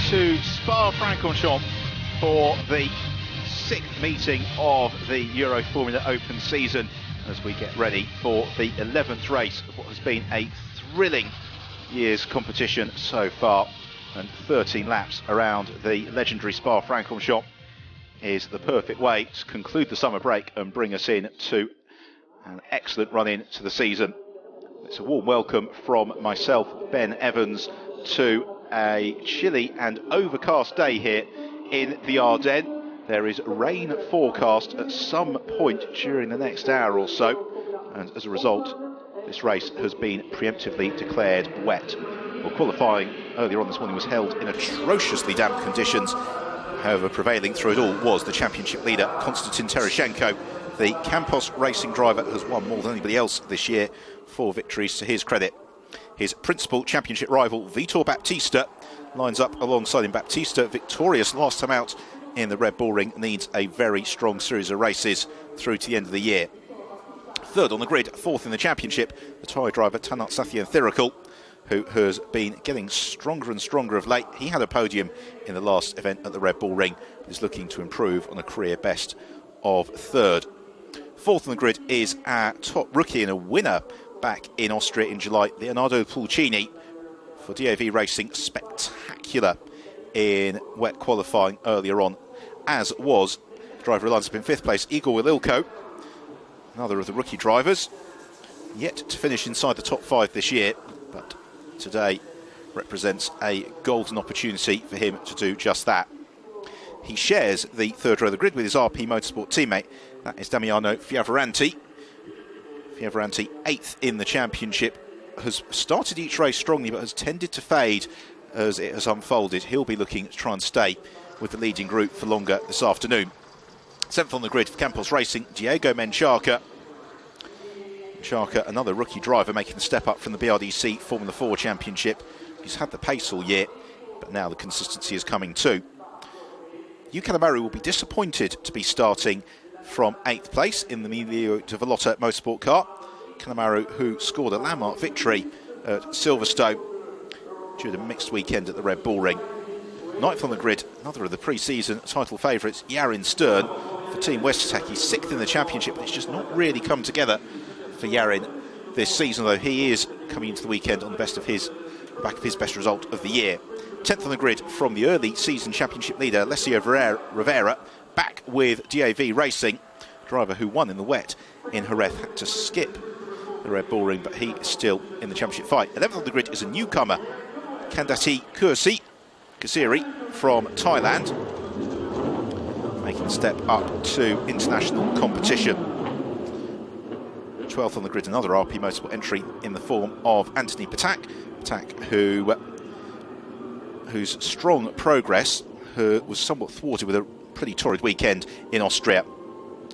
To Spa-Francorchamps for the 6th meeting of the EuroFormula Open season as we get ready for the 11th race of what has been a thrilling year's competition so far, and 13 laps around the legendary Spa-Francorchamps is the perfect way to conclude the summer break and bring us in to an excellent run in to the season. It's a warm welcome from myself, Ben Evans, to a chilly and overcast day here in the Ardennes. There is rain forecast at some point during the next hour or so, and as a result this race has been preemptively declared wet. Well, qualifying earlier on this morning was held in atrociously damp conditions. However, prevailing through it all was the championship leader, Konstantin Tereshchenko. The Campos Racing driver has won more than anybody else this year, 4 victories to his credit. His principal championship rival, Vitor Baptista, lines up alongside him. Baptista, victorious last time out in the Red Bull Ring, needs a very strong series of races through to the end of the year. Third on the grid, 4th in the championship, the Thai driver Tanat Sathienthirakul, who has been getting stronger and stronger of late. He had a podium in the last event at the Red Bull Ring, but is looking to improve on a career best of 3rd. 4th on the grid is our top rookie and a winner back in Austria in July, Leonardo Pulcini for DAV Racing. Spectacular in wet qualifying earlier on, as was the driver who lines up in 5th place, Igor Wililko, another of the rookie drivers, yet to finish inside the top 5 this year, but today represents a golden opportunity for him to do just that. He shares the 3rd row of the grid with his RP Motorsport teammate, that is Damiano Fioravanti. Fioravanti, 8th in the championship, has started each race strongly but has tended to fade as it has unfolded. He'll be looking to try and stay with the leading group for longer this afternoon. 7th on the grid for Campos Racing, Diego Menchaca. Menchaca, another rookie driver making the step up from the BRDC Formula 4 Championship. He's had the pace all year, but now the consistency is coming too. Yuka Amaru will be disappointed to be starting from 8th place in the Emilio de Vallota motorsport car. Kanemaru, who scored a landmark victory at Silverstone during a mixed weekend at the Red Bull Ring. 9th on the grid, another of the pre-season title favourites, Yarin Stern for Team WEST-TEC. He's 6th in the championship, but it's just not really come together for Yarin this season, though he is coming into the weekend on the back of his best result of the year. 10th on the grid from the early season championship leader, Alessio Rivera, back with DAV Racing, driver who won in the wet in Jerez, had to skip the Red Bull Ring, but he is still in the championship fight. 11th on the grid is a newcomer, Kandati Kasiri from Thailand, making a step up to international competition. 12th on the grid, another RP Motorsport entry in the form of Anthony Patak, whose strong progress was somewhat thwarted with a pretty torrid weekend in Austria.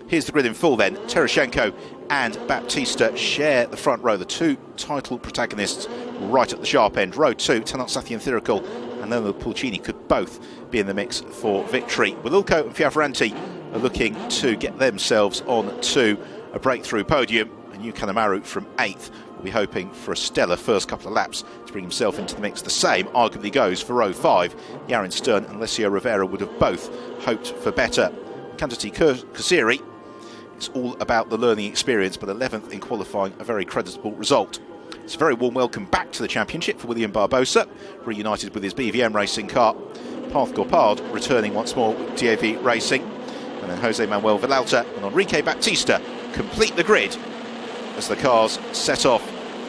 Here's the grid in full then. Tereshchenko and Baptista share the front row, the 2 title protagonists right at the sharp end. Row 2, Tanat Sathienthirakul and Leonardo Pulcini could both be in the mix for victory. Wililko and Fioravanti are looking to get themselves on to a breakthrough podium, and Yuka Amaru from 8th will be hoping for a stellar first couple of laps to bring himself into the mix. The same arguably goes for row 5. Yarin Stern and Alessio Rivera would have both hoped for better. Kandati Kasiri It's all about the learning experience, but 11th in qualifying, a very creditable result. It's a very warm welcome back to the championship for William Barbosa, reunited with his BVM racing car. Path Gopard returning once more with DAV Racing. And then Jose Manuel Villalta and Enrique Baptista complete the grid as the cars set off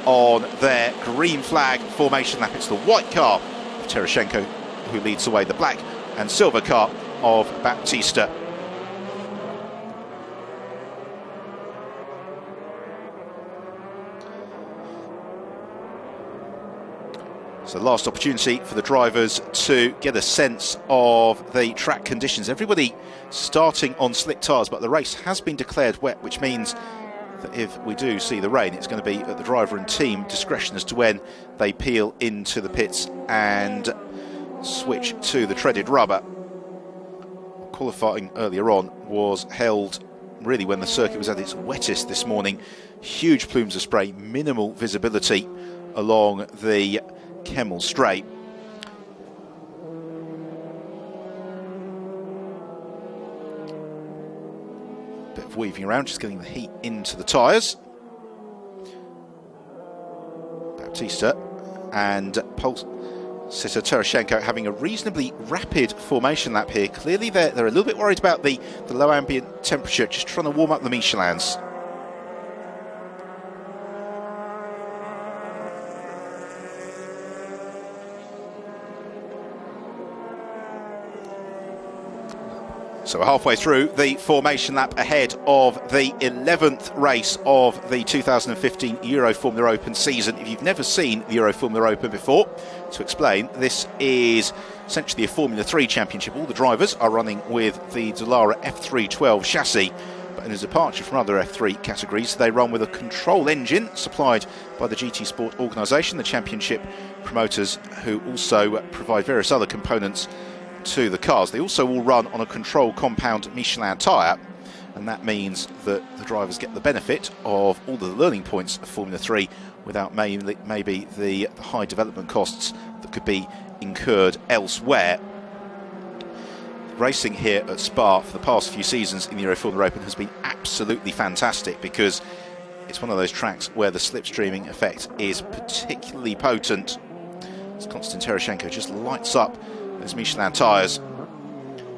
on their green flag formation lap. It's the white car of Tereshchenko who leads the way, the black and silver car of Baptista. So last opportunity for the drivers to get a sense of the track conditions. Everybody starting on slick tyres, but the race has been declared wet, which means that if we do see the rain, it's going to be at the driver and team discretion as to when they peel into the pits and switch to the treaded rubber. Qualifying earlier on was held really when the circuit was at its wettest this morning. Huge plumes of spray, minimal visibility along the Kemmel Straight. Bit of weaving around, just getting the heat into the tyres. Baptista and pole sitter Tereshchenko having a reasonably rapid formation lap here. Clearly they're a little bit worried about the low ambient temperature, just trying to warm up the Michelins. So we're halfway through the formation lap ahead of the 11th race of the 2015 EuroFormula Open season. If you've never seen the EuroFormula Open before, to explain, this is essentially a Formula 3 championship. All the drivers are running with the Dallara F312 chassis, but in a departure from other F3 categories, they run with a control engine supplied by the GT Sport organisation, the championship promoters, who also provide various other components to the cars. They also all run on a control compound Michelin tyre, and that means that the drivers get the benefit of all the learning points of Formula 3 without maybe the high development costs that could be incurred elsewhere. Racing here at Spa for the past few seasons in the EuroFormula Open has been absolutely fantastic, because it's one of those tracks where the slipstreaming effect is particularly potent. As Konstantin Tereshchenko just lights up those Michelin tyres.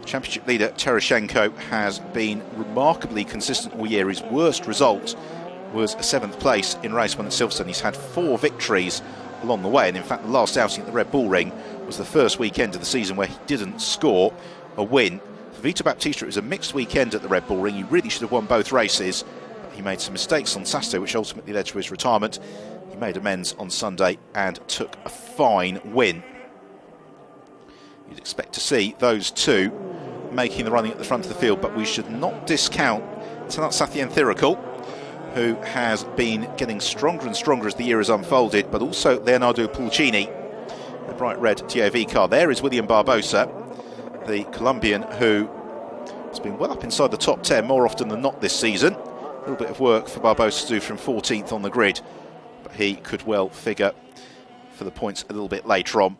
Championship leader Tereshchenko has been remarkably consistent all year. His worst result was a 7th place in race 1 at Silverstone. He's had 4 victories along the way, and in fact the last outing at the Red Bull Ring was the first weekend of the season where he didn't score a win. For Vito Baptista, it was a mixed weekend at the Red Bull Ring. He really should have won both races, but he made some mistakes on Saturday which ultimately led to his retirement. He made amends on Sunday and took a fine win. You'd expect to see those two making the running at the front of the field, but we should not discount Tanat Sathyan Thirikul, who has been getting stronger and stronger as the year has unfolded, but also Leonardo Pulcini, the bright red DAV car. There is William Barbosa, the Colombian, who has been well up inside the top 10 more often than not this season. A little bit of work for Barbosa to do from 14th on the grid, but he could well figure for the points a little bit later on.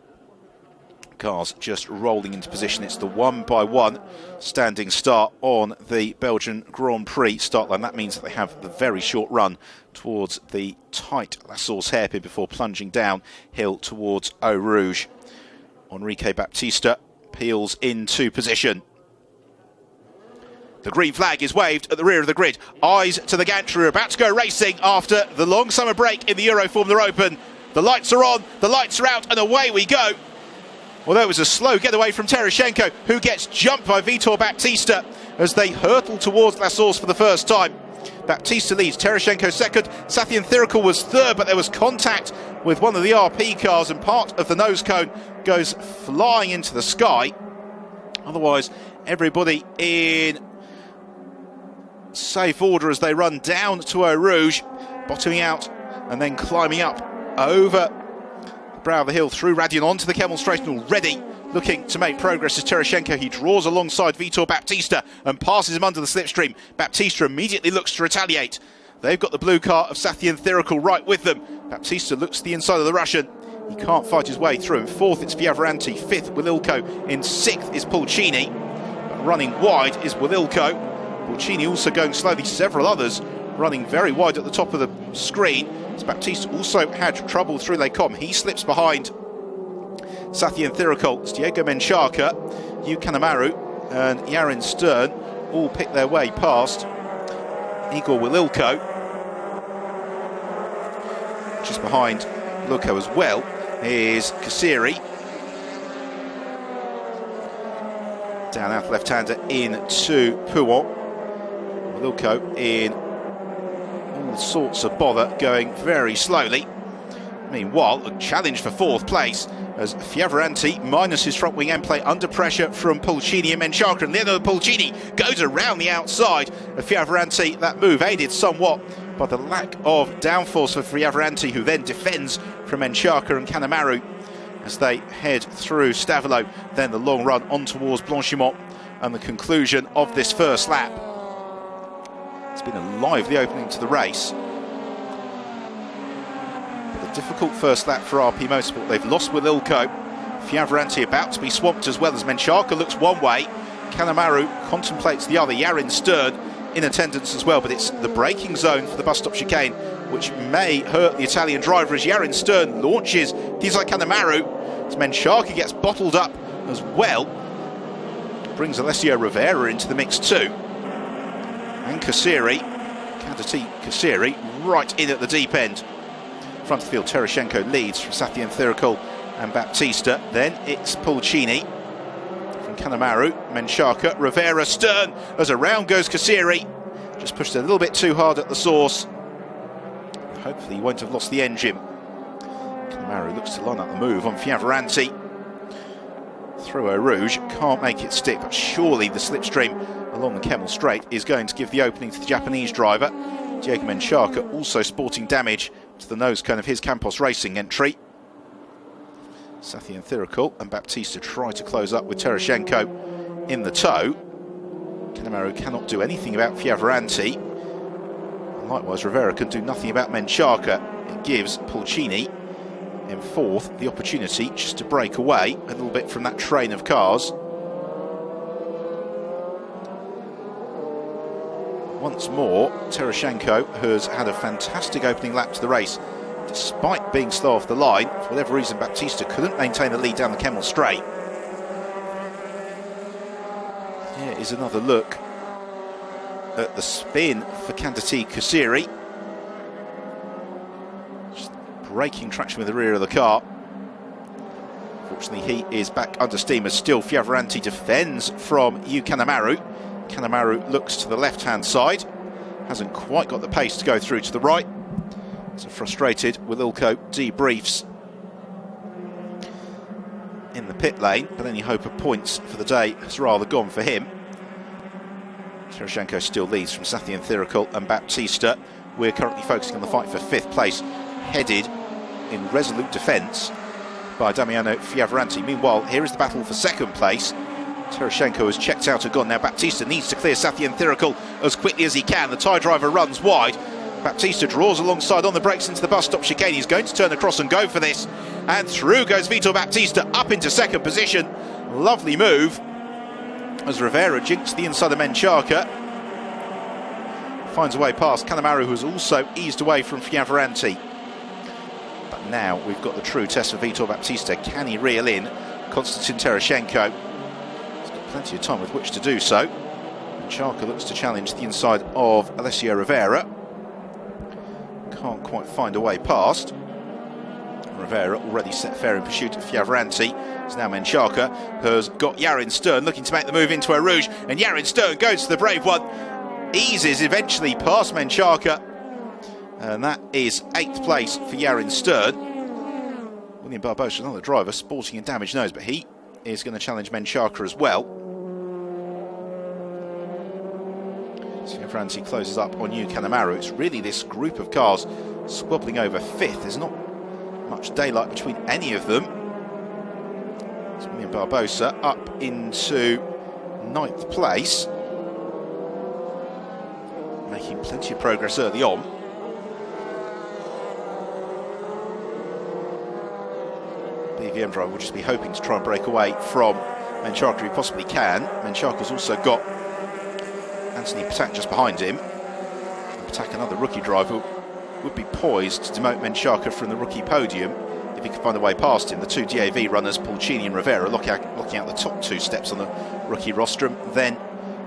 Cars just rolling into position. It's the 1-by-1 standing start on the Belgian Grand Prix start line. That means that they have the very short run towards the tight La Source hairpin before plunging downhill towards Eau Rouge. Enrique Baptista peels into position. The green flag is waved at the rear of the grid. Eyes to the gantry. We're about to go racing after the long summer break in the EuroFormula Open. The lights are on, the lights are out, and away we go. Although it was a slow getaway from Tereshchenko, who gets jumped by Vitor Baptista as they hurtle towards La Source for the first time. Baptista leads, Tereshchenko second, Sathyan Thirikul was third, but there was contact with one of the RP cars and part of the nose cone goes flying into the sky. Otherwise, everybody in safe order as they run down to Eau Rouge, bottoming out and then climbing up over brow of the hill through Radion onto the Kemmel Straight, and already looking to make progress as Tereshchenko. He draws alongside Vitor Baptista and passes him under the slipstream. Baptista immediately looks to retaliate. They've got the blue car of Sathyan Thirikul right with them. Baptista looks to the inside of the Russian. He can't fight his way through. In 4th it's Viavaranti, 5th Wililko, in 6th is Pulcini. But running wide is Wililko. Pulcini also going slowly, several others running very wide at the top of the screen. As Baptiste also had trouble through Les Combes. He slips behind Sathien Thirikol. Diego Menchaca, Hugh Kanemaru and Yarin Stern all pick their way past Igor Wililko. Just behind Wililko as well is Kasiri. Down out left-hander into Pouon. Wililko in all sorts of bother, going very slowly. Meanwhile, a challenge for fourth place as Fioravanti minus his front wing end play under pressure from Pulcini and Menchaca, and Leonardo Pulcini goes around the outside of Fioravanti. That move aided somewhat by the lack of downforce for Fioravanti, who then defends from Menchaca and Kanemaru as they head through Stavelot, then the long run on towards Blanchimont and the conclusion of this first lap. It's been a lively opening to the race. But a difficult first lap for RP Motorsport. They've lost Wililko. Fioravanti about to be swamped as well as Menchaca looks one way. Kanemaru contemplates the other. Yarin Stern in attendance as well, but it's the braking zone for the bus stop chicane which may hurt the Italian driver as Yarin Stern launches Tizai Kanemaru as Menchaca gets bottled up as well. Brings Alessio Rivera into the mix too. And Kasiri, Kadati Kasiri, right in at the deep end. Front of the field, Terashenko leads from Sathien Thirikol and Baptista. Then it's Pulcini from Kanemaru, Menchaca, Rivera, Stern, as around goes Kasiri. Just pushed a little bit too hard at the source. Hopefully he won't have lost the engine. Kanemaru looks to line up the move on Fioravanti. Through Eau Rouge, can't make it stick, but surely the slipstream along the Kemmel Straight is going to give the opening to the Japanese driver. Diego Menchaca also sporting damage to the nose cone of his Campos Racing entry. Sathien Thirikol and Baptista try to close up with Terashenko in the tow. Kanemaru cannot do anything about Fioravanti. And likewise, Rivera can do nothing about Menchaca. It gives Pulcini in fourth the opportunity just to break away a little bit from that train of cars. Once more, Terashenko has had a fantastic opening lap to the race. Despite being slow off the line, for whatever reason Baptista couldn't maintain the lead down the Kemmel Straight. Here is another look at the spin for Kadati Kasiri. Just breaking traction with the rear of the car. Fortunately, he is back under steam as still Fioravanti defends from Hugh Kanemaru. Kanemaru looks to the left-hand side. Hasn't quite got the pace to go through to the right. So frustrated, Wililko debriefs in the pit lane, but any hope of points for the day has rather gone for him. Terashenko still leads from Sathien Thirikol and Baptista. We're currently focusing on the fight for fifth place, headed in resolute defence by Damiano Fioravanti. Meanwhile, here is the battle for second place. Terashenko has checked out and gone. Now Baptista needs to clear Sathien Thirikol as quickly as he can. The Thai driver runs wide. Baptista draws alongside on the brakes into the bus stop chicane. He's going to turn across and go for this. And through goes Vitor Baptista up into second position. Lovely move as Rivera jinks the inside of Menchaca. Finds a way past Kanemaru, who's also eased away from Fioravanti. But now we've got the true test for Vitor Baptista. Can he reel in Konstantin Terashenko? He's got plenty of time with which to do so. Menchaca looks to challenge the inside of Alessio Rivera. Can't quite find a way past. Rivera already set fair in pursuit of Fioravanti. So now Menchaca has got Yarin Stern looking to make the move into Eau Rouge, and Yarin Stern goes to the brave one, eases eventually past Menchaca, and that is 8th place for Yarin Stern. William Barbosa, another driver, sporting a damaged nose, but he is going to challenge Menchaca as well. Fioravanti closes up on Hugh Kanemaru. It's really this group of cars squabbling over fifth. There's not much daylight between any of them. It's William Barbosa up into 9th place, making plenty of progress early on. BVM driver will just be hoping to try and break away from Menchaca if he possibly can. Menchaca's also got Anthony Patak just behind him. Patak, another rookie driver, would be poised to demote Menchaca from the rookie podium if he could find a way past him. The two DAV runners, Pulcini and Rivera, looking out the top two steps on the rookie rostrum. Then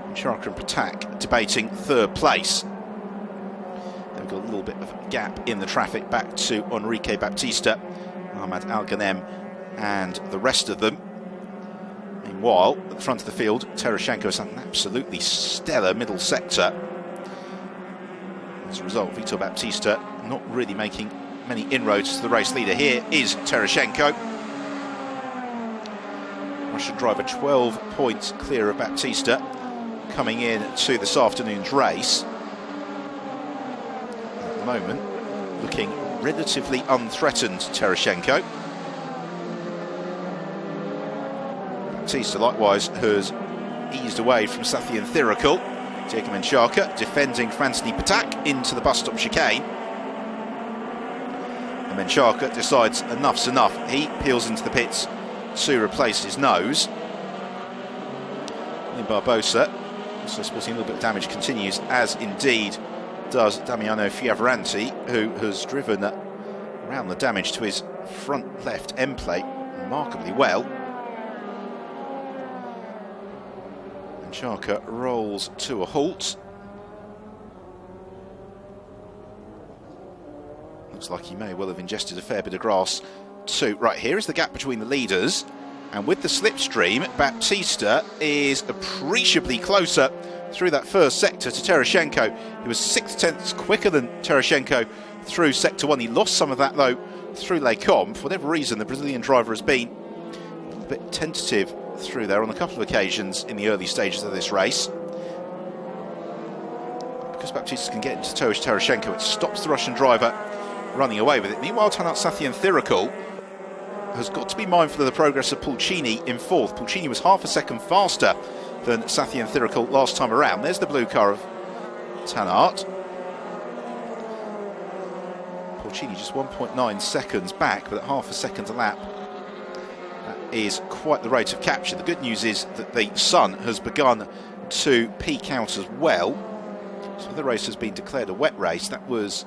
Menchaca and Patak debating third place. Then we've got a little bit of a gap in the traffic back to Enrique Baptista, Ahmad Al-Ghanem and the rest of them. Meanwhile, at the front of the field, Tereshchenko has had an absolutely stellar middle sector. As a result, Vitor Baptista not really making many inroads to the race leader. Here is Tereshchenko. Russian driver 12 points clear of Baptista coming in to this afternoon's race. At the moment, looking relatively unthreatened, Tereshchenko. Baptista likewise has eased away from Sathian Thirakul. Diego Menchaca defending Anthony Patak into the bus stop chicane. And Menchaca decides enough's enough. He peels into the pits to replace his nose. In Barbosa, also sporting a little bit of damage, continues, as indeed does Damiano Fioravanti, who has driven around the damage to his front left end plate remarkably well. Menchaca rolls to a halt. Looks like he may well have ingested a fair bit of grass too. Right, here is the gap between the leaders, and with the slipstream, Baptista is appreciably closer through that first sector to Tereshchenko. He was 6/10 quicker than Tereshchenko through sector one. He lost some of that though through Les Combes. For whatever reason, the Brazilian driver has been a little bit tentative through there on a couple of occasions in the early stages of this race. Because Baptista can get into Tereshchenko, it stops the Russian driver running away with it. Meanwhile, Tanat Sathian Thirakul has got to be mindful of the progress of Pulcini in fourth. Pulcini was half a second faster than Sathian Thirakul last time around. There's the blue car of Tanat. Pulcini just 1.9 seconds back, but at half a second a lap. That is quite the rate of capture. The good news is that the sun has begun to peak out as well. So the race has been declared a wet race. That was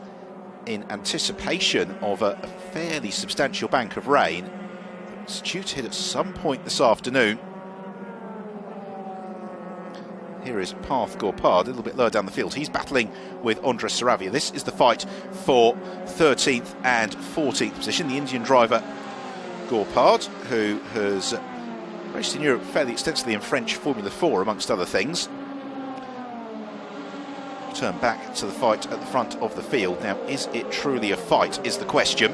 in anticipation of a fairly substantial bank of rain. It's due to hit at some point this afternoon. Here is Parth Gorpard, a little bit lower down the field. He's battling with Andres Saravia. This is the fight for 13th and 14th position. The Indian driver Gorpard, who has raced in Europe fairly extensively in French Formula 4, amongst other things. Turn back to the fight at the front of the field. Now, is it truly a fight, is the question.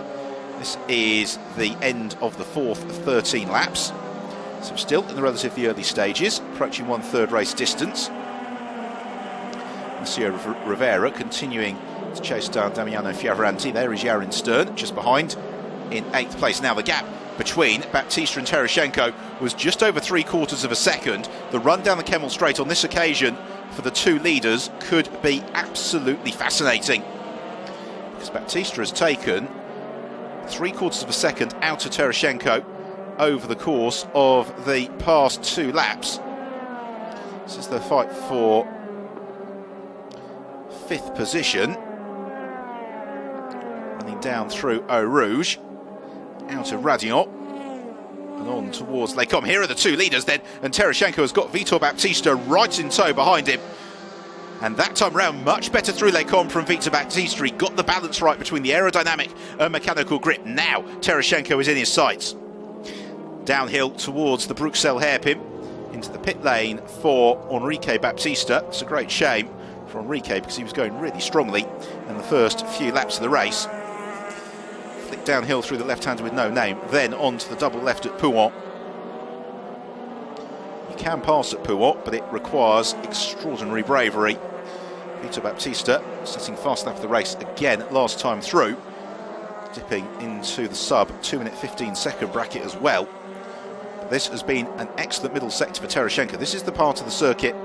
This is the end of the fourth of 13 laps. So still in the relatively early stages, approaching 1/3 race distance. Monsieur Rivera continuing to chase down Damiano Fioravanti. There is Yarin Stern, just behind in 8th place. Now the gap between Baptista and Tereshchenko was just over 3/4 of a second. The run down the Kemmel Straight on this occasion for the two leaders could be absolutely fascinating, because Baptista has taken 3/4 of a second out of Tereshchenko over the course of the past 2 laps. This is the fight for 5th position. Running down through Eau Rouge, out of Radion, and on towards Les Combes. Here are the two leaders then, and Tereshchenko has got Vitor Baptista right in tow behind him. And that time round, much better through Les Combes from Vitor Baptista. He got the balance right between the aerodynamic and mechanical grip. Now Tereshchenko is in his sights. Downhill towards the Bruxelles hairpin, into the pit lane for Enrique Baptista. It's a great shame for Enrique, because he was going really strongly in the first few laps of the race. Flick downhill through the left-hander with no name, then on to the double left at Pouhon. You can pass at Pouhon, but it requires extraordinary bravery. Vitor Baptista setting fast lap of the race again last time through, dipping into the sub 2-minute 15-second bracket as well. But this has been an excellent middle sector for Tereshchenko. This is the part of the circuit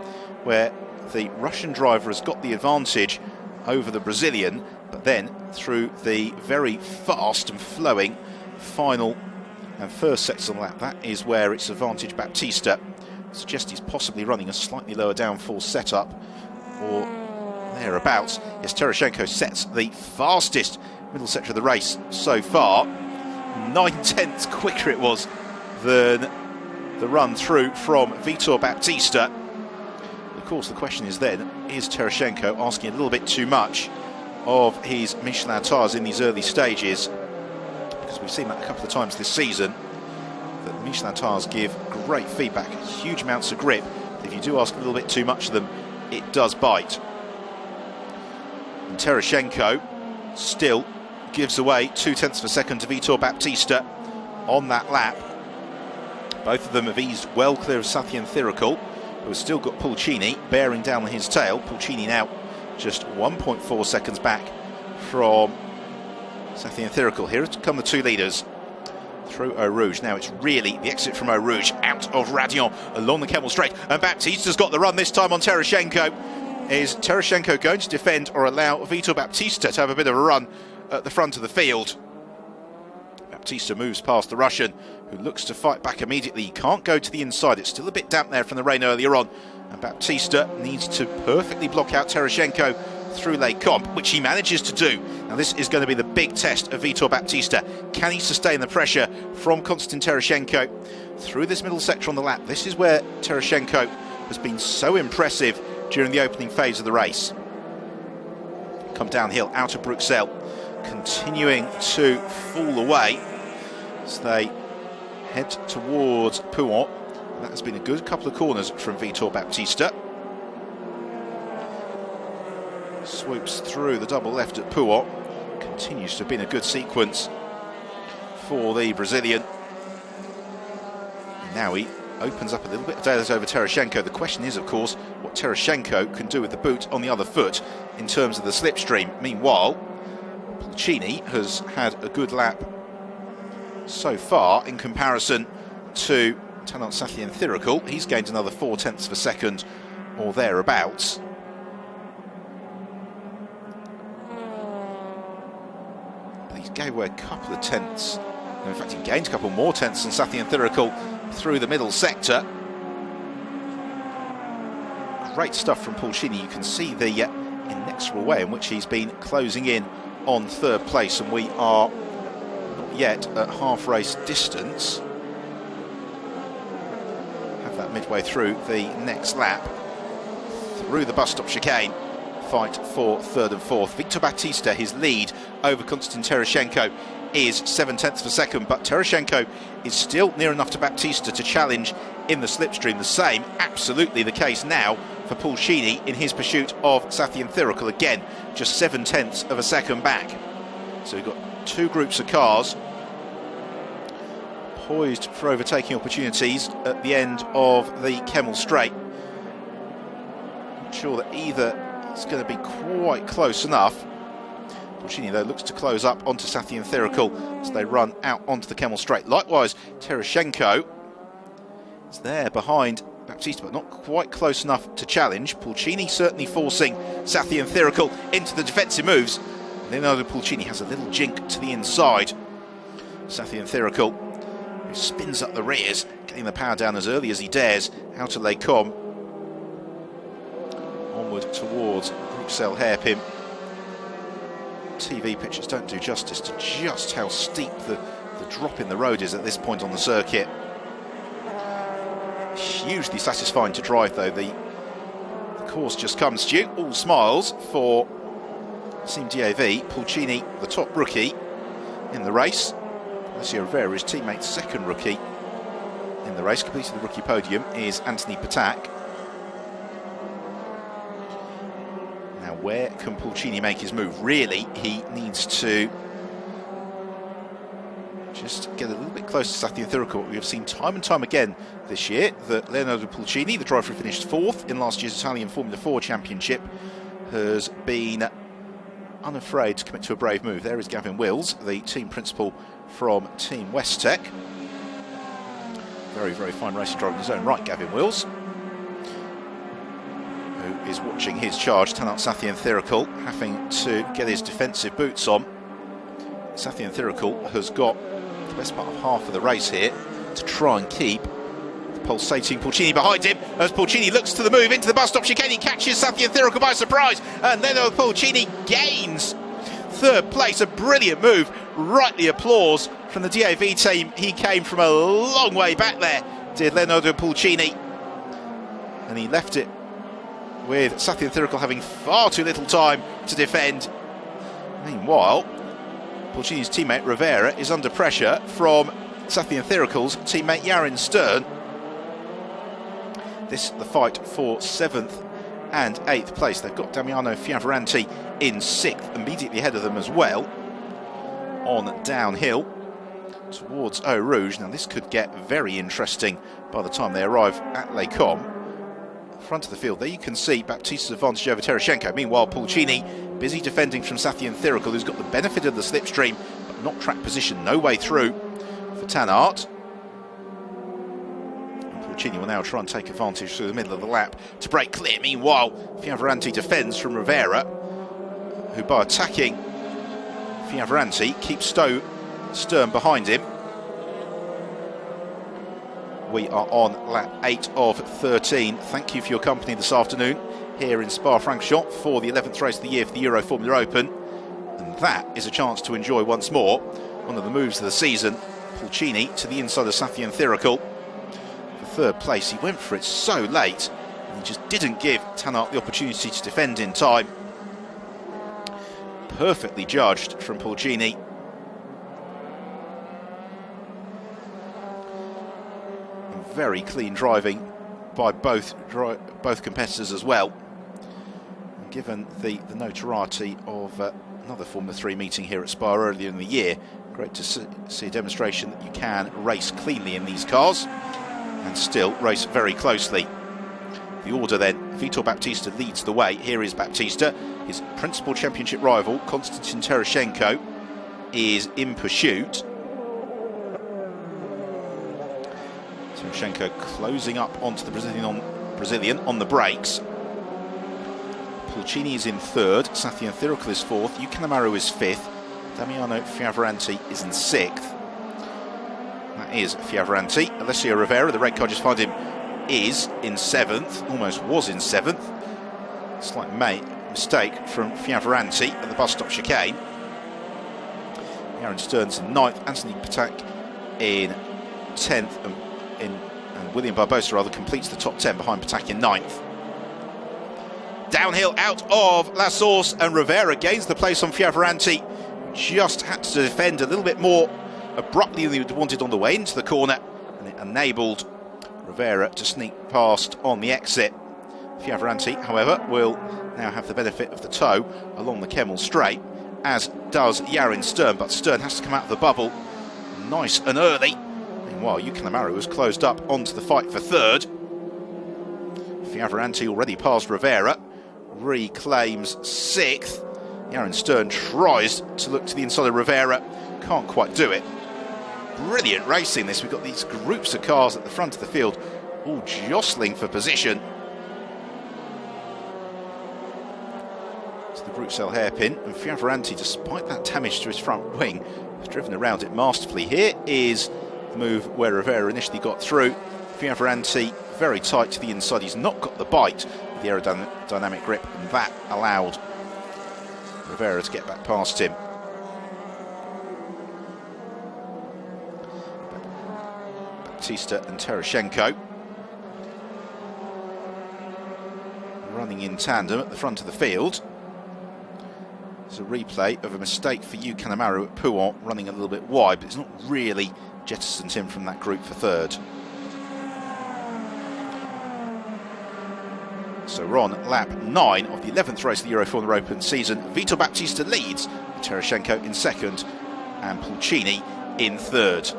where the Russian driver has got the advantage over the Brazilian, but then through the very fast and flowing final and first sector lap, that is where it's advantage Baptista. I suggest he's possibly running a slightly lower downforce setup or thereabouts. Yes, Tereshchenko sets the fastest middle sector of the race so far. 9/10 quicker it was than the run through from Vitor Baptista. Of course, the question is then, is Tereshchenko asking a little bit too much of his Michelin tyres in these early stages? Because we've seen that a couple of times this season, that the Michelin tyres give great feedback, huge amounts of grip. If you do ask a little bit too much of them, it does bite. And Tereshchenko still gives away 0.2 of a second to Vitor Baptista on that lap. Both of them have eased well clear of Sathian Thirikul, who has still got Pulcini bearing down on his tail. Pulcini now just 1.4 seconds back from Sathian Thirikul. Here come the two leaders through Eau Rouge. Now it's really the exit from Eau Rouge out of Radion along the Kemmel Straight, and Baptista's got the run this time on Tereshchenko. Is Tereshchenko going to defend or allow Vitor Baptista to have a bit of a run at the front of the field? Baptista moves past the Russian, who looks to fight back immediately. He can't go to the inside, it's still a bit damp there from the rain earlier on, and Baptista needs to perfectly block out Tereshchenko through Les Combes, which he manages to do. Now this is going to be the big test of Vitor Baptista. Can he sustain the pressure from Konstantin Tereshchenko through this middle sector on the lap? This is where Tereshchenko has been so impressive during the opening phase of the race. Come downhill out of Bruxelles, continuing to fall away as they head towards Pouhon. That has been a good couple of corners from Vitor Baptista. Swoops through the double left at Pouhon. Continues to have been a good sequence for the Brazilian. Now he opens up a little bit of daylight over Tereshchenko. The question is, of course, what Tereshchenko can do with the boot on the other foot in terms of the slipstream. Meanwhile, Pulcini has had a good lap so far in comparison to Tanant Sathian Thirikul. He's gained another 0.4 of a second or thereabouts. But he gave away a couple of tenths. And in fact, he gained a couple more tenths than Sathian Thirikul through the middle sector. Great stuff from Pulcini. You can see the inexorable way in which he's been closing in on third place, and we are not yet at half race distance. Have that midway through the next lap. Through the bus stop chicane, fight for third and fourth. Vitor Baptista, his lead over Konstantin Tereshchenko is 0.7 of a second, but Tereshchenko is still near enough to Baptista to challenge in the slipstream. The same, absolutely the case now for Pulcini in his pursuit of Sathian Thirikul. Again, just 0.7 of a second back. So we've got two groups of cars poised for overtaking opportunities at the end of the Kemmel Straight. Not sure that either is going to be quite close enough. Pulcini, though, looks to close up onto Sathian Thirikul as they run out onto the Kemmel Straight. Likewise, Tereshchenko is there behind Baptista, but not quite close enough to challenge. Pulcini certainly forcing Sathian Thirikul into the defensive moves. Leonardo Pulcini has a little jink to the inside. Sathian Thirikul, who spins up the rears, getting the power down as early as he dares, out of Les Combes. Onward towards Bruxelles hairpin. TV pictures don't do justice to just how steep the drop in the road is at this point on the circuit. Hugely satisfying to drive, though. The course just comes to you. All smiles for Team DAV. Pulcini, the top rookie in the race. Alessio Rivera, his teammate's second rookie in the race. Completing the rookie podium is Anthony Patak. Now, where can Pulcini make his move? Really, he needs to just get a little bit closer to Sathian Thirikul. We have seen time and time again this year that Leonardo Pulcini, the driver who finished fourth in last year's Italian Formula 4 Championship, has been unafraid to commit to a brave move. There is Gavin Wills, the team principal from Team WEST-TEC. Very, very fine racing driver in his own right, Gavin Wills, who is watching his charge, Tanant Sathian Thirikul, having to get his defensive boots on. Sathian Thirikul has got the best part of half of the race here to try and keep the pulsating Pulcini behind him as Pulcini looks to the move into the bus stop chicane. He catches Sathian Thiracal by surprise, and then Pulcini gains third place. A brilliant move, rightly applause from the DAV team. He came from a long way back there, did Leonardo Pulcini, and he left it with Sathian Thiracal having far too little time to defend. Meanwhile, Pulcini's teammate Rivera is under pressure from Sathian Thiracal's teammate Yarin Stern. This the fight for 7th and 8th place. They've got Damiano Fioravanti in 6th, immediately ahead of them as well, on downhill towards Eau Rouge. Now this could get very interesting by the time they arrive at Les Combes. Front of the field there you can see Baptista's advantage over Tereshchenko. Meanwhile, Pulcini busy defending from Sathian Thiracal, who's got the benefit of the slipstream but not track position, no way through for Tanart. And Pulcini will now try and take advantage through the middle of the lap to break clear. Meanwhile, Fioravanti defends from Rivera, who by attacking Fioravanti keeps Stern behind him. We are on lap 8 of 13. Thank you for your company this afternoon here in Spa-Francorchamps for the 11th race of the year for the EuroFormula Open. And that is a chance to enjoy once more one of the moves of the season. Pulcini to the inside of Sathian Thiracal for third place. He went for it so late and he just didn't give Tanart the opportunity to defend in time. Perfectly judged from Pulcini. Very clean driving by both competitors as well. And given the notoriety of another Formula 3 meeting here at Spa earlier in the year, great to see a demonstration that you can race cleanly in these cars and still race very closely. The order then, Vitor Baptista leads the way. Here is Baptista. His principal championship rival, Konstantin Tereshchenko, is in pursuit. Tereshchenko closing up onto the Brazilian on the brakes. Pulcini is in 3rd, Sathian Thiracal is 4th, Yukanamaru is 5th, Damiano Fioravanti is in 6th. That is Fioravanti. Alessio Rivera, the red car just found him, is in 7th, almost was in 7th. Slight mistake from Fioravanti at the bus stop chicane. Yarin Stern's in 9th, Anthony Patak in 10th, and William Barbosa rather completes the top 10 behind Patak in 9th. Downhill out of La Source, and Rivera gains the place on Fioravanti. Just had to defend a little bit more abruptly than he wanted on the way into the corner, and it enabled Rivera to sneak past on the exit. Fioravanti, however, will now have the benefit of the tow along the Kemmel Straight, as does Yarin Stern, but Stern has to come out of the bubble nice and early. Meanwhile, Yukanamaru has closed up onto the fight for 3rd. Fioravanti already passed Rivera, reclaims 6th. Yarin Stern tries to look to the inside of Rivera, can't quite do it. Brilliant racing this. We've got these groups of cars at the front of the field, all jostling for position. To the Bruxelles hairpin, and Fioravanti, despite that damage to his front wing, has driven around it masterfully. Here is the move where Rivera initially got through. Fioravanti very tight to the inside. He's not got the bite of the aerodynamic grip, and that allowed Rivera to get back past him. Baptista and Tereshchenko running in tandem at the front of the field. There's a replay of a mistake for Yukanamaru at Pouhon, running a little bit wide, but it's not really jettisoned him from that group for 3rd. So we're on lap 9 of the 11th race of the EuroFormula Open season. Vitor Baptista leads, Tereshchenko in 2nd, and Pulcini in 3rd.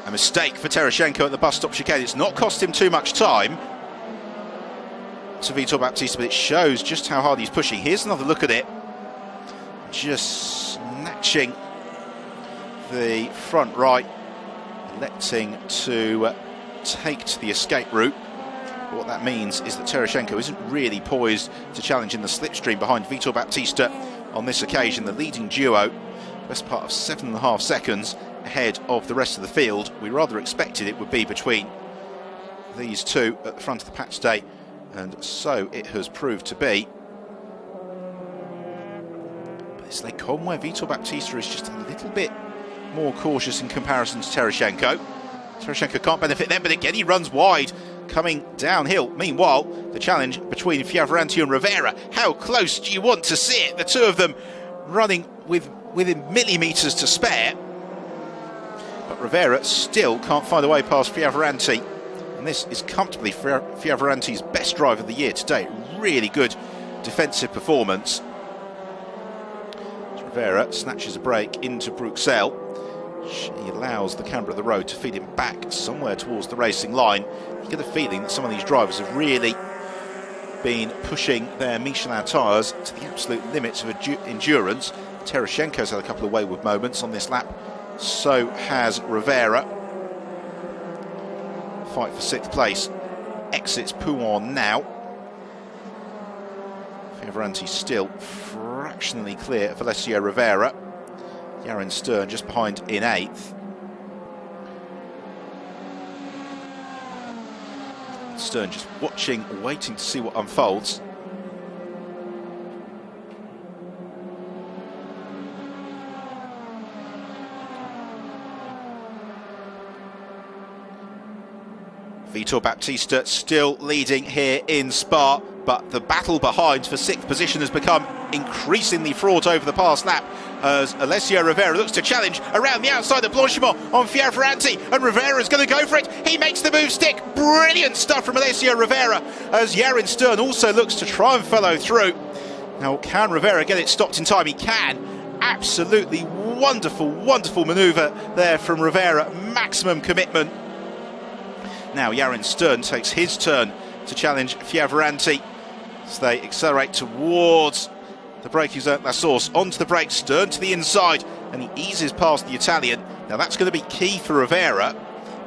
A mistake for Tereshchenko at the bus stop chicane. It's not cost him too much time to Vitor Baptista, but it shows just how hard he's pushing. Here's another look at it. Just snatching the front right, electing to take to the escape route. But what that means is that Tereshchenko isn't really poised to challenge in the slipstream behind Vitor Baptista on this occasion. The leading duo, best part of 7.5 seconds ahead of the rest of the field. We rather expected it would be between these two at the front of the patch today, and so it has proved to be. But it's Les Combes where Vitor Baptista is just a little bit more cautious in comparison to Tereshchenko. Tereshchenko can't benefit then, but again he runs wide coming downhill. Meanwhile, the challenge between Fioravanti and Rivera. How close do you want to see it? The two of them running within millimetres to spare. But Rivera still can't find a way past Fioravanti. And this is comfortably Fioravanti's best drive of the year today. Really good defensive performance. Rivera snatches a break into Bruxelles. She allows the camber of the road to feed him back somewhere towards the racing line. You get a feeling that some of these drivers have really been pushing their Michelin tyres to the absolute limits of endurance. Tereshchenko's had a couple of wayward moments on this lap. So has Rivera. Fight for 6th place exits Pouin now. Fioravanti still fractionally clear of Alessio Rivera. Yaron Stern just behind in 8th. Stern just watching, waiting to see what unfolds. Vitor Baptista still leading here in Spa, but the battle behind for 6th position has become increasingly fraught over the past lap as Alessio Rivera looks to challenge around the outside of Blanchimont on Fioravanti, and Rivera is going to go for it. He makes the move stick. Brilliant stuff from Alessio Rivera as Yaron Stern also looks to try and follow through. Now, can Rivera get it stopped in time? He can. Absolutely wonderful, wonderful manoeuvre there from Rivera. Maximum commitment. Now Yaron Stern takes his turn to challenge Fioravanti as they accelerate towards the braking zone. La Source onto the brakes, Stern to the inside, and he eases past the Italian. Now that's going to be key for Rivera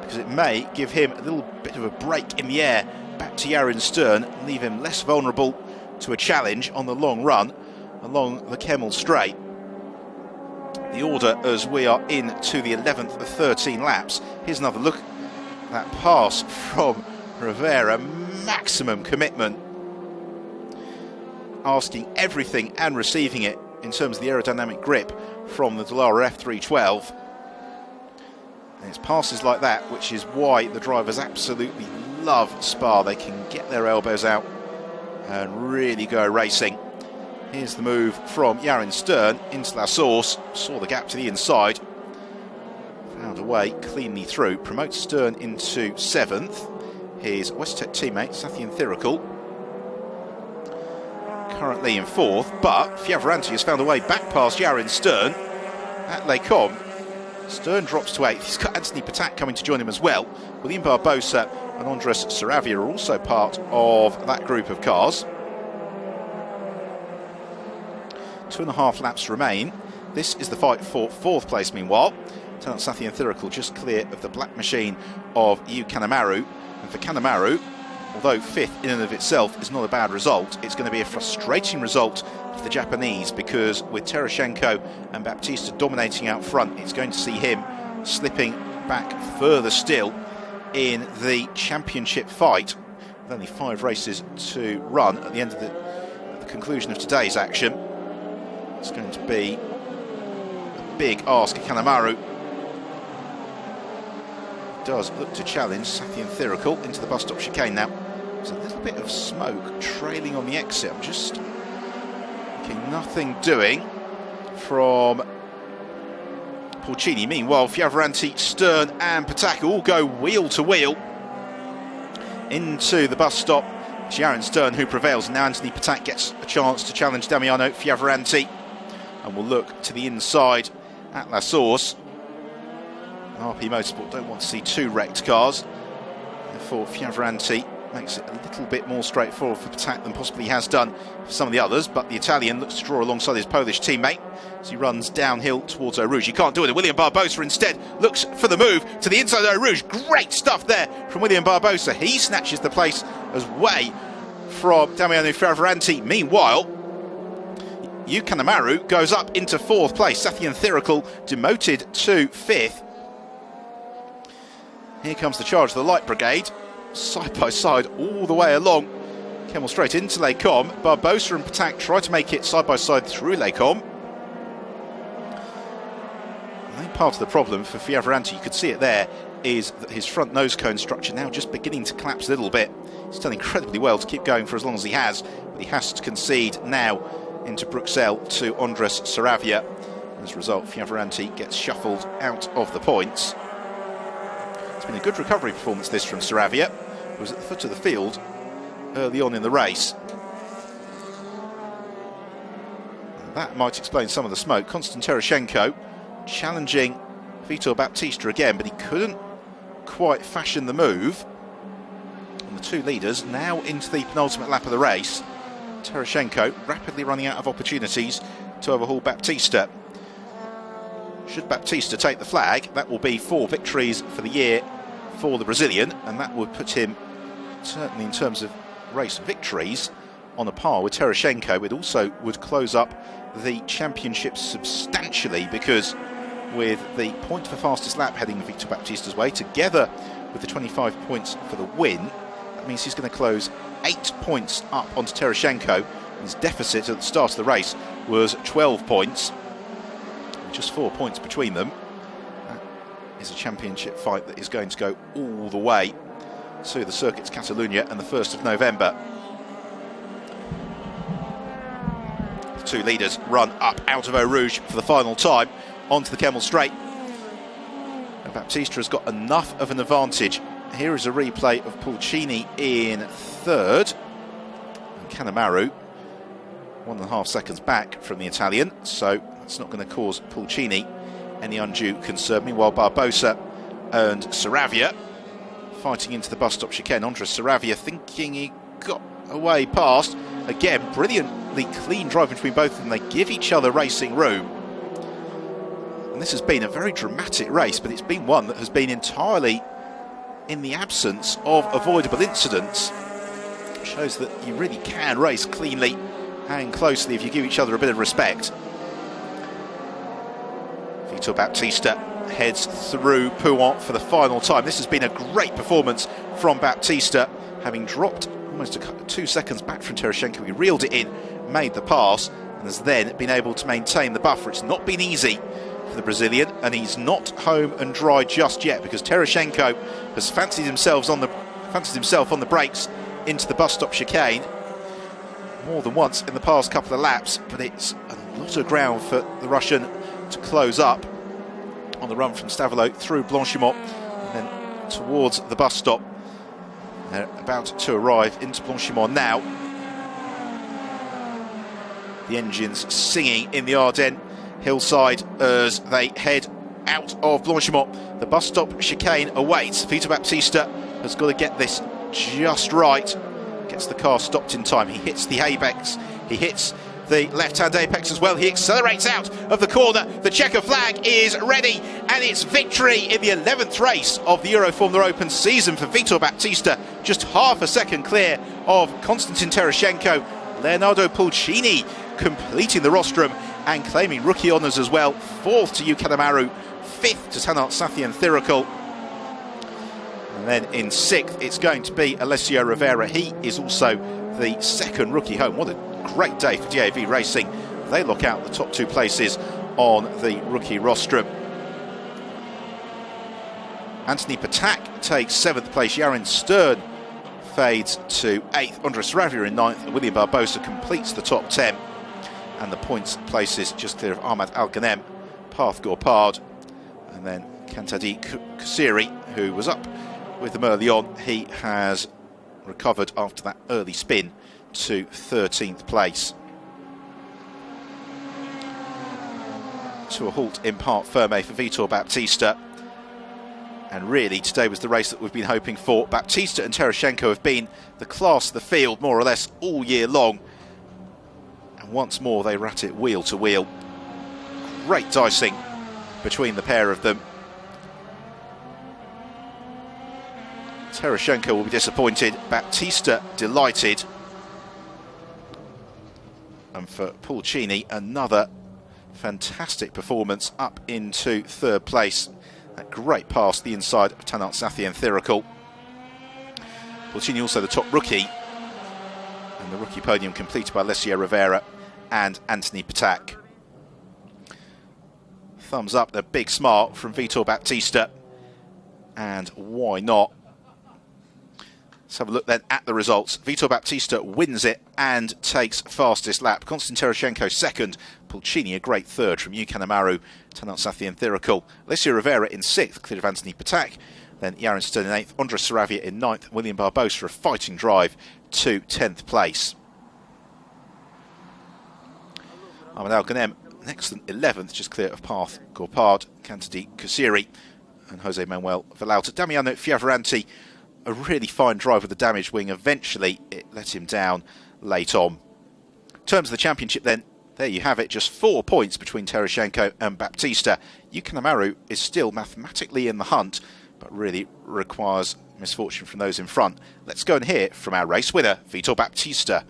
because it may give him a little bit of a break in the air back to Yaron Stern and leave him less vulnerable to a challenge on the long run along the Kemmel Straight. The order as we are into the 11th of 13 laps. Here's another look. That pass from Rivera, maximum commitment, asking everything and receiving it in terms of the aerodynamic grip from the Dallara F312. And it's passes like that which is why the drivers absolutely love Spa. They can get their elbows out and really go racing. Here's the move from Yaron Stern into La Source, saw the gap to the inside. Found a way cleanly through, promotes Stern into 7th. His WEST-TEC teammate, Sathian Thirikul, currently in 4th, but Fioravanti has found a way back past Yaron Stern at Les Combes. Stern drops to 8th. He's got Anthony Patak coming to join him as well. William Barbosa and Andres Saravia are also part of that group of cars. 2.5 laps remain. This is the fight for 4th place meanwhile. Lieutenant Sathian Thirikul just clear of the black machine of Yu Kanemaru. And for Kanemaru, although 5th in and of itself is not a bad result, it's going to be a frustrating result for the Japanese because with Tereshchenko and Baptista dominating out front, it's going to see him slipping back further still in the championship fight. With only 5 races to run at the end of the conclusion of today's action. It's going to be a big ask of Kanemaru. Does look to challenge Sathian Thirikul into the bus stop chicane now. There's a little bit of smoke trailing on the exit. I'm just thinking nothing doing from Porcini. Meanwhile, Fioravanti, Stern and Patak all go wheel to wheel into the bus stop. It's Yaron Stern who prevails. Now Anthony Patak gets a chance to challenge Damiano Fioravanti. And we'll look to the inside at La Source. RP Motorsport don't want to see 2 wrecked cars. Therefore, Fioravanti makes it a little bit more straightforward for Patak than possibly he has done for some of the others. But the Italian looks to draw alongside his Polish teammate. as he runs downhill towards Eau Rouge. He can't do it. William Barbosa instead looks for the move to the inside of Eau Rouge. Great stuff there from William Barbosa. He snatches the place away from Damiano Fioravanti. Meanwhile, Kanemaru goes up into 4th place. Sathian Thirikul demoted to 5th. Here comes the charge of the Light Brigade, side by side all the way along. Kemmel Straight into Les Combes. Barbosa and Patak try to make it side by side through Les Combes. I think part of the problem for Fioravanti, you could see it there, is that his front nose cone structure now just beginning to collapse a little bit. He's done incredibly well to keep going for as long as he has, but he has to concede now into Bruxelles to Andres Saravia. As a result, Fioravanti gets shuffled out of the points. It's been a good recovery performance this from Saravia, who was at the foot of the field early on in the race. And that might explain some of the smoke. Konstantin Tereshchenko challenging Vitor Baptista again, but he couldn't quite fashion the move. And the two leaders now into the penultimate lap of the race. Tereshchenko rapidly running out of opportunities to overhaul Baptista. Should Baptista take the flag, that will be 4 victories for the year for the Brazilian, and that would put him, certainly in terms of race victories, on a par with Tereshchenko. It also would close up the championship substantially, because with the point for fastest lap heading Vitor Baptista's way, together with the 25 points for the win, that means he's going to close 8 points up onto Tereshchenko. His deficit at the start of the race was 12 points, just 4 points between them. That is a championship fight that is going to go all the way to the Circuits Catalunya and the 1st of November. The two leaders run up out of Eau Rouge for the final time onto the Kemmel Straight. And Baptista has got enough of an advantage. Here is a replay of Pulcini in 3rd. And Kanemaru 1.5 seconds back from the Italian, so that's not going to cause Pulcini any undue concern. Meanwhile, Barbosa and Saravia fighting into the bus stop chicane. Andres Saravia thinking he got away past. Again, brilliantly clean drive between both of them. They give each other racing room. And this has been a very dramatic race, but it's been one that has been entirely in the absence of avoidable incidents. It shows that you really can race cleanly and closely if you give each other a bit of respect. Vitor Baptista heads through Pouhon for the final time. This has been a great performance from Baptista, having dropped almost 2 seconds back from Tereshchenko. He reeled it in, made the pass, and has then been able to maintain the buffer. It's not been easy for the Brazilian, and he's not home and dry just yet, because Tereshchenko has fancied himself on the brakes into the bus stop chicane more than once in the past couple of laps, but it's a lot of ground for the Russian to close up on the run from Stavelot through Blanchimont and then towards the bus stop. They're about to arrive into Blanchimont now. The engines singing in the Ardennes hillside as they head out of Blanchimont. The bus stop chicane awaits. Vitor Baptista has got to get this just right. Gets the car stopped in time. He hits the apex. He hits the left-hand apex as well. He accelerates out of the corner. The checker flag is ready, and it's victory in the 11th race of the EuroFormula Open season for Vitor Baptista. Just half a second clear of Konstantin Tereshchenko. Leonardo Pulcini completing the rostrum and claiming rookie honours as well. 4th to Kanemaru, 5th to Tanart Sathian Thirikul. And then in 6th, it's going to be Alessio Rivera. He is also the 2nd rookie home. What a great day for DAV Racing. They lock out the top 2 places on the rookie rostrum. Anthony Patak takes 7th place. Yarin Stern fades to 8th. Andres Saravia in 9th. William Barbosa completes the top 10. And the points places just clear of Ahmad Al-Ghanem, Parth Gorpard, and then Kantadi Kusiri, who was up with them early on. He has recovered after that early spin to 13th place. To a halt in Parc Fermé for Vitor Baptista. And really, today was the race that we've been hoping for. Baptista and Tereshchenko have been the class of the field more or less all year long. And once more, they rat it wheel to wheel. great dicing between the pair of them. Tereshchenko will be disappointed, Baptista delighted. And for Pulcini, another fantastic performance up into third place. That great pass the inside of Tanart Sathi and Thiracal. Pulcini also the top rookie. And the rookie podium completed by Alessio Rivera and Anthony Patak. Thumbs up, the big smile from Vitor Baptista. And why not? Let's have a look then at the results. Vitor Baptista wins it and takes fastest lap. Konstantin Tereshchenko second. Pulcini a great third from Yukan Amaru, Tanart Sathi and Thiracal. Alessio Rivera in sixth, cleared of Anthony Patak. Then Yaron Stern in eighth, Andres Saravia in ninth, William Barbosa a fighting drive to 10th place. Ahmed Al Ghanem, an excellent 11th, just clear of Path Gorpard, Cantadi Kusiri and Jose Manuel Villalta. Damiano Fioravanti, a really fine drive with the damaged wing. Eventually it let him down late on. In terms of the championship then, there you have it, just 4 points between Tereshchenko and Baptista. Yukan Amaru is still mathematically in the hunt, but really requires misfortune from those in front. Let's go and hear from our race winner, Vitor Baptista.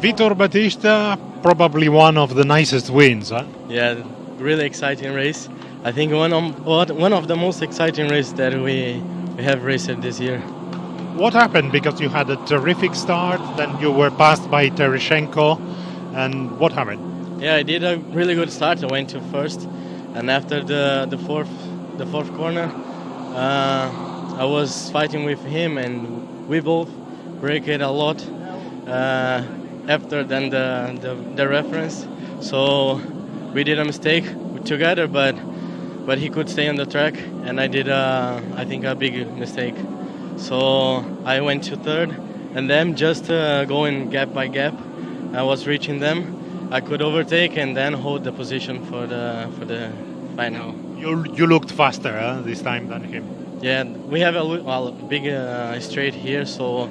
Vitor Baptista, probably one of the nicest wins, huh? Yeah, really exciting race. I think one of the most exciting races that we have raced this year. What happened? Because you had a terrific start, then you were passed by Tereshchenko, and what happened? Yeah, I did a really good start. I went to first, and after the fourth corner, I was fighting with him, and we both braked a lot. After then the reference, so we did a mistake together, but he could stay on the track, and I did I think a big mistake. So I went to third, and then just going gap by gap, I was reaching them. I could overtake and then hold the position for the final. You looked faster this time than him. Yeah, we have a big straight here, so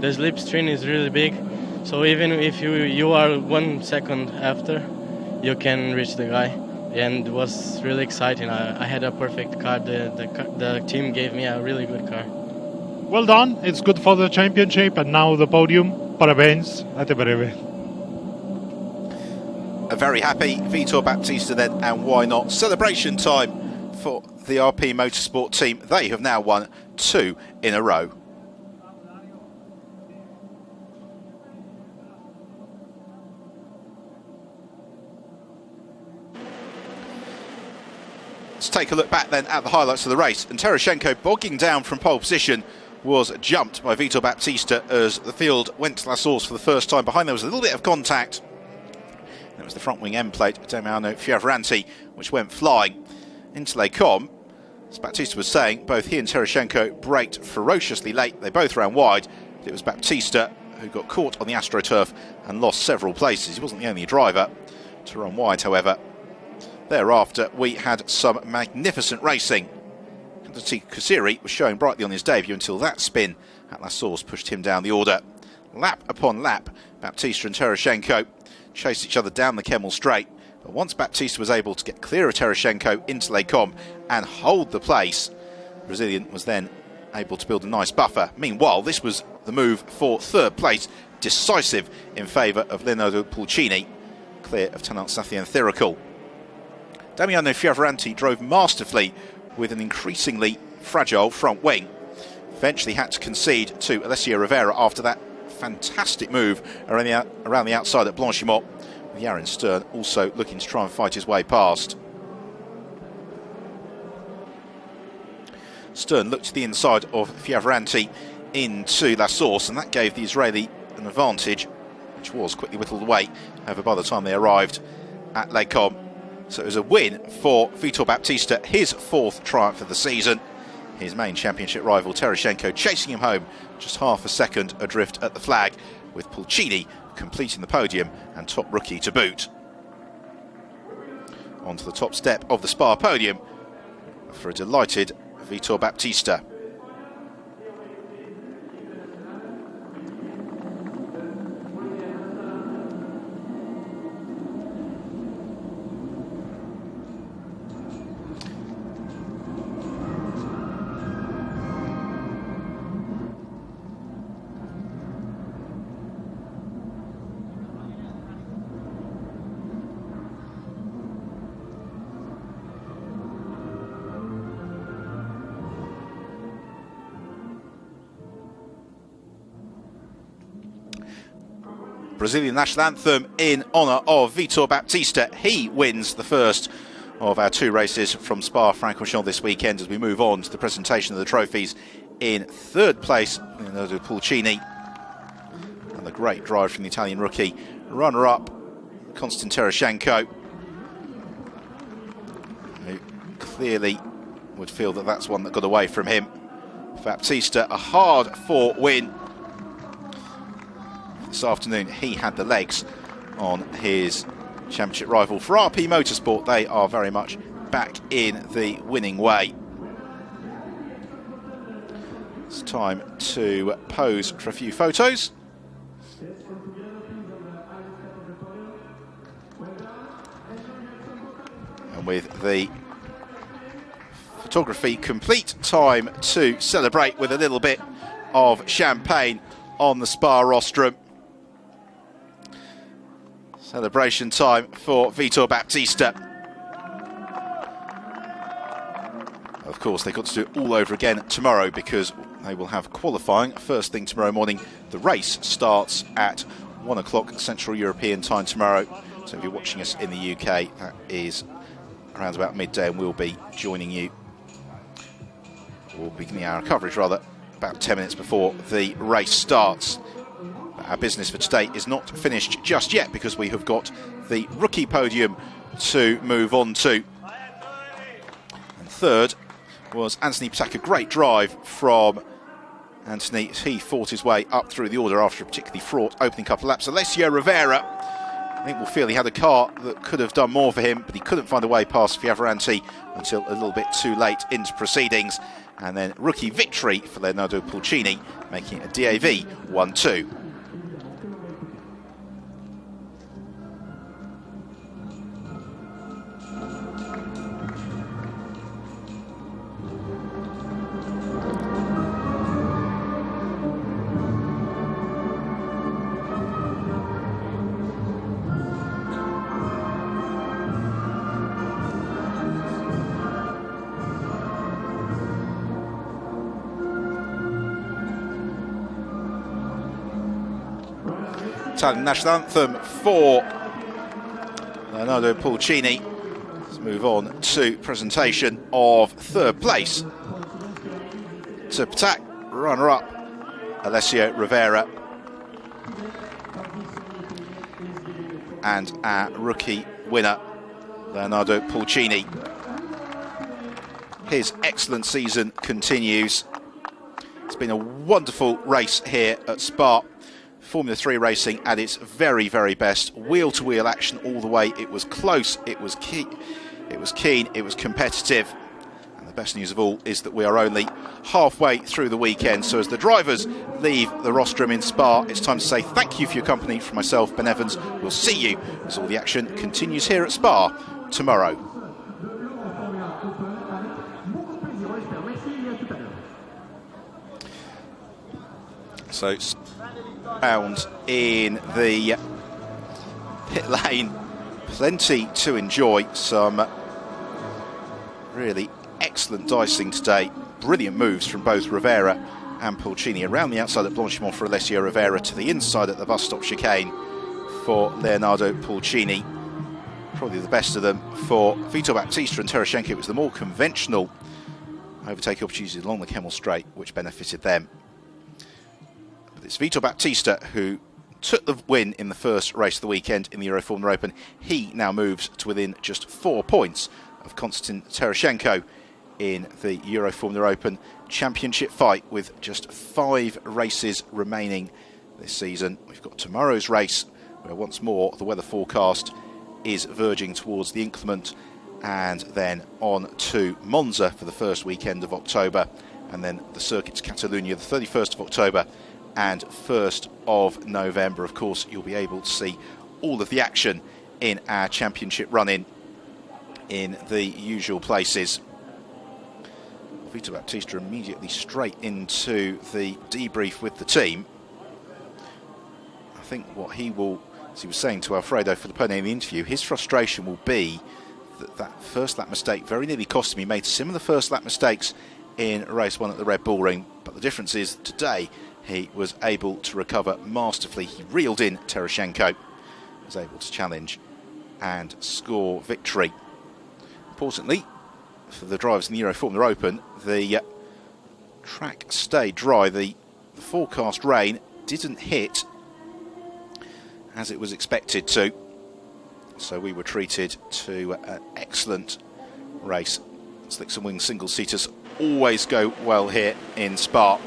the slipstream is really big. So even if you are 1 second after, you can reach the guy. And it was really exciting. I had a perfect car. The team gave me a really good car. Well done. It's good for the championship and now the podium. Parabéns. A breve. A very happy Vitor Baptista then, and why not? Celebration time for the RP Motorsport team. They have now won 2 in a row. Let's take a look back then at the highlights of the race. And Tereshchenko, bogging down from pole position, was jumped by Vitor Baptista as the field went to La Source for the first time. Behind there was a little bit of contact. And it was the front wing end plate, Damiano Fioravanti, which went flying into Les Combes. As Baptista was saying, both he and Tereshchenko braked ferociously late. They both ran wide. It was Baptista who got caught on the AstroTurf and lost several places. He wasn't the only driver to run wide, however. Thereafter, we had some magnificent racing. Cantadi Kusiri was showing brightly on his debut until that spin at La Source pushed him down the order. Lap upon lap, Baptista and Tereshchenko chased each other down the Kemmel Straight. But once Baptista was able to get clear of Tereshchenko into Les Combes and hold the place, the Brazilian was then able to build a nice buffer. Meanwhile, this was the move for third place, decisive in favour of Leonardo Pulcini, clear of Tanart Sathi and Thiracal. Damiano Fioravanti drove masterfully with an increasingly fragile front wing. Eventually had to concede to Alessio Rivera after that fantastic move around the outside at Blanchimont. Yaron Stern also looking to try and fight his way past. Stern looked to the inside of Fioravanti into La Source, and that gave the Israeli an advantage, which was quickly whittled away. However, by the time they arrived at Les Combes, so it was a win for Vitor Baptista, his 4th triumph of the season. His main championship rival Tereshenko chasing him home just half a second adrift at the flag, with Pulcini completing the podium and top rookie to boot. Onto the top step of the Spa podium for a delighted Vitor Baptista. Brazilian national anthem in honour of Vitor Baptista. He wins the first of our 2 races from Spa-Francorchamps this weekend as we move on to the presentation of the trophies. In 3rd place, Leonardo Pulcini, and the great drive from the Italian rookie. Runner-up, Konstantin Tereshenko, who clearly would feel that that's one that got away from him. Baptista, a hard-fought win. This afternoon he had the legs on his championship rival. For RP Motorsport, they are very much back in the winning way. It's time to pose for a few photos. And with the photography complete, time to celebrate with a little bit of champagne on the Spa rostrum. Celebration time for Vitor Baptista. Of course, they've got to do it all over again tomorrow because they will have qualifying first thing tomorrow morning. The race starts at 1 o'clock Central European time tomorrow. So if you're watching us in the UK, that is around about midday, and we'll be joining you, or beginning our coverage rather, about 10 minutes before the race starts. Our business for today is not finished just yet because we have got the rookie podium to move on to. And 3rd was Anthony Ptak. A great drive from Anthony. He fought his way up through the order after a particularly fraught opening couple of laps. Alessio Rivera, I think, will feel he had a car that could have done more for him, but he couldn't find a way past Fioravanti until a little bit too late into proceedings. And then rookie victory for Leonardo Pulcini, making it a DAV 1-2. Italian national anthem for Leonardo Pulcini. Let's move on to presentation of 3rd place to Ptak, runner-up Alessio Rivera, and our rookie winner Leonardo Pulcini. His excellent season continues. It's been a wonderful race here at Spa. Formula 3 racing at its very, very best. Wheel-to-wheel action all the way. It was close, it was keen, it was competitive. And the best news of all is that we are only halfway through the weekend. So as the drivers leave the rostrum in Spa, it's time to say thank you for your company. From myself, Ben Evans, we'll see you as all the action continues here at Spa tomorrow. So round in the pit lane, plenty to enjoy. Some really excellent dicing today. Brilliant moves from both Rivera and Pulcini. Around the outside at Blanchimont for Alessio Rivera, to the inside at the bus stop chicane for Leonardo Pulcini. Probably the best of them for Vitor Baptista and Tereshenko. It was the more conventional overtake opportunities along the Kemmel Straight which benefited them. But it's Vitor Baptista who took the win in the first race of the weekend in the EuroFormula Open. He now moves to within just 4 points of Konstantin Tereshenko in the EuroFormula Open Championship fight, with just 5 races remaining this season. We've got tomorrow's race, where once more the weather forecast is verging towards the inclement, and then on to Monza for the first weekend of October, and then the Circuit to Catalunya the 31st of October and 1st of November. Of course, you'll be able to see all of the action in our championship run-in in the usual places. Vitor Baptista immediately straight into the debrief with the team. I think what he will, as he was saying to Alfredo Filippone in the interview, his frustration will be that that first lap mistake very nearly cost him. He made similar first lap mistakes in race 1 at the Red Bull Ring, but the difference is today he was able to recover masterfully. He reeled in Tereshenko, was able to challenge and score victory. Importantly, for the drivers in the EuroFormula Open, the track stayed dry. The forecast rain didn't hit as it was expected to, so we were treated to an excellent race. Slicks and Wings single-seaters always go well here in Spa.